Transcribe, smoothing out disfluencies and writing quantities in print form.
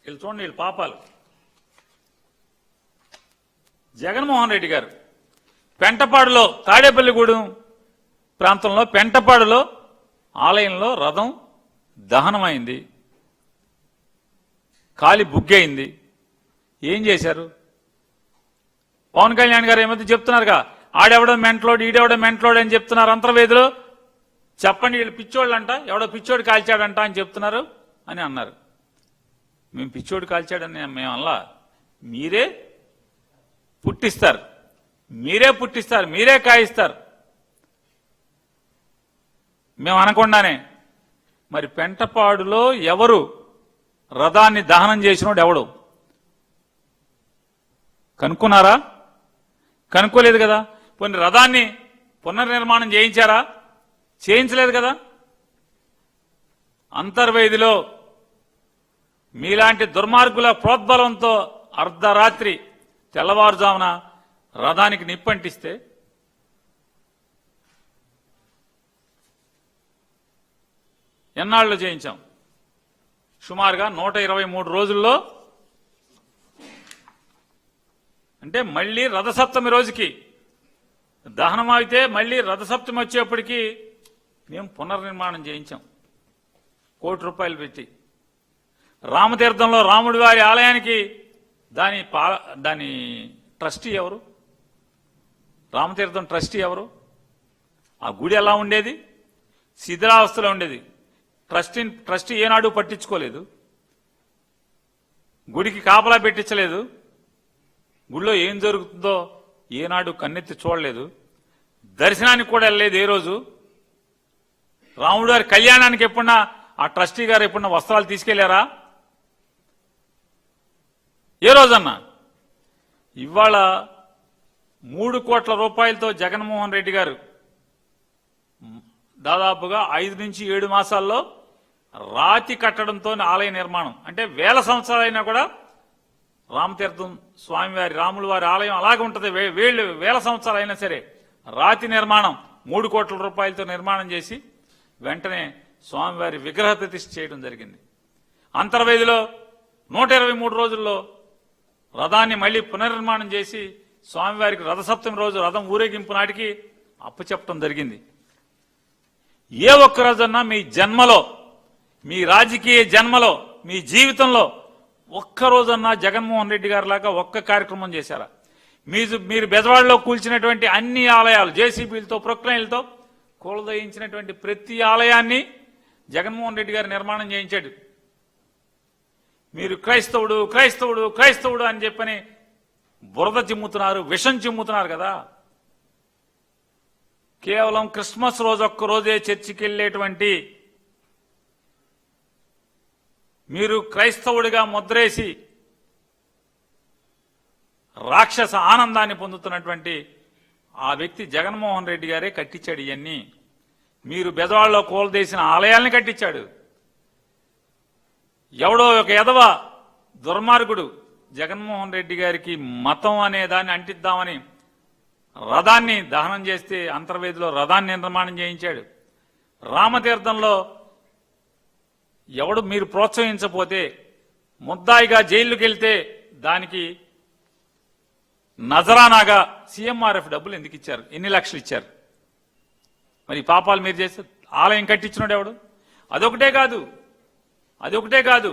వీళ్ళు చూడండి, వీళ్ళు పాపాలు. జగన్మోహన్ రెడ్డి గారు పెంటపాడులో, తాడేపల్లిగూడెం ప్రాంతంలో పెంటపాడులో ఆలయంలో రథం దహనమైంది, కాలి బుగ్గయింది. ఏం చేశారు? పవన్ కళ్యాణ్ గారు ఏమైతే చెప్తున్నారుగా, ఆడెవడో మెంట్లోడు ఈడెవడో మెంట్లోడు అని చెప్తున్నారు అంతర్వేదిలో. చెప్పండి, వీళ్ళు పిచ్చోళ్ళు అంట, ఎవడో పిచ్చోడు కాల్చాడంట అని చెప్తున్నారు అని అన్నారు. మేము పిచ్చోడు కాల్చాడని మేము అలా, మీరే పుట్టిస్తారు, మీరే కాయిస్తారు. మేము అనకుండానే. మరి పెంటపాడులో ఎవరు రథాన్ని దహనం చేసినోడు ఎవడు కనుక్కున్నారా? కనుక్కోలేదు కదా. కొన్ని రథాన్ని పునర్నిర్మాణం చేయించారా? చేయించలేదు కదా. అంతర్వేదిలో మీలాంటి దుర్మార్గుల ప్రోద్బలంతో అర్ధరాత్రి తెల్లవారుజామున రథానికి నిప్పంటిస్తే ఎన్నాళ్ళు చేయించాం? సుమారుగా 123 రోజుల్లో. అంటే మళ్లీ రథసప్తమి రోజుకి దహనం అయితే మళ్లీ రథసప్తమి వచ్చేప్పటికీ మేము పునర్నిర్మాణం చేయించాం ₹1 కోటి పెట్టి. రామతీర్థంలో రాముడి వారి ఆలయానికి దాని ట్రస్టీ ఎవరు? రామతీర్థం ట్రస్టీ ఎవరు? ఆ గుడి ఎలా ఉండేది? శిథిలావస్థలో ఉండేది. ట్రస్టీ ఏనాడు పట్టించుకోలేదు, గుడికి కాపలా పెట్టించలేదు, గుడిలో ఏం జరుగుతుందో ఏనాడు కన్నెత్తి చూడలేదు, దర్శనానికి కూడా వెళ్ళలేదు. ఏ రోజు రాముడు గారి కళ్యాణానికి ఎప్పుడన్నా ఆ ట్రస్టీ గారు ఎప్పుడన్నా వస్త్రాలు తీసుకెళ్లారా? ఏ రోజన్నా? ఇవాళ ₹3 కోట్ల జగన్మోహన్ రెడ్డి గారు దాదాపుగా 5 నుంచి 7 మాసాల్లో రాతి కట్టడంతో ఆలయ నిర్మాణం. అంటే వేల సంవత్సరాలైనా కూడా రామతీర్థం స్వామివారి రాముల వారి ఆలయం అలాగే ఉంటుంది. వేల సంవత్సరాలైనా సరే రాతి నిర్మాణం ₹3 కోట్ల నిర్మాణం చేసి వెంటనే స్వామివారి విగ్రహ ప్రతిష్ఠ చేయడం జరిగింది. అంతర్వేదిలో 123 రోజుల్లో రథాన్ని మళ్లీ పునర్నిర్మాణం చేసి స్వామివారికి రథసప్తమి రోజు రథం ఊరేగింపు నాటికి అప్పచెప్పడం జరిగింది. ఏ ఒక్క రోజన్నా మీ జన్మలో, మీ రాజకీయ జన్మలో, మీ జీవితంలో ఒక్కరోజన్నా జగన్మోహన్ రెడ్డి గారి లాగా ఒక్క కార్యక్రమం చేశారా? మీరు బెజవాడలో కూల్చినటువంటి అన్ని ఆలయాలు జేసీబీలతో ప్రొక్లైన్లతో కూలదయించినటువంటి ప్రతి ఆలయాన్ని జగన్మోహన్ రెడ్డి గారు నిర్మాణం చేయించాడు. మీరు క్రైస్తవుడు క్రైస్తవుడు క్రైస్తవుడు అని చెప్పని బురద చిమ్ముతున్నారు, విషం చిమ్ముతున్నారు కదా. కేవలం క్రిస్మస్ రోజు ఒక్కరోజే చర్చికి వెళ్లేటువంటి మీరు క్రైస్తవుడిగా ముద్రేసి రాక్షస ఆనందాన్ని పొందుతున్నటువంటి ఆ వ్యక్తి జగన్మోహన్ రెడ్డి గారే కట్టించాడు. ఇవన్నీ మీరు బెజవాడలో కూలదేసిన ఆలయాల్ని కట్టించాడు. ఎవడో ఒక ఎదవ దుర్మార్గుడు జగన్మోహన్ రెడ్డి గారికి మతం అనే దాన్ని అంటిద్దామని రథాన్ని దహనం చేస్తే అంతర్వేదిలో రథాన్ని నిర్మాణం చేయించాడు. రామతీర్థంలో ఎవడు మీరు ప్రోత్సహించకపోతే ముద్దాయిగా జైలుకి వెళ్తే దానికి నజరానాగా సీఎంఆర్ఎఫ్ డబ్బులు ఎందుకు ఇచ్చారు? ఎన్ని లక్షలు ఇచ్చారు? మరి పాపాలు మీరు చేస్తే ఆలయం కట్టించినాడు ఎవడు? అదొకటే కాదు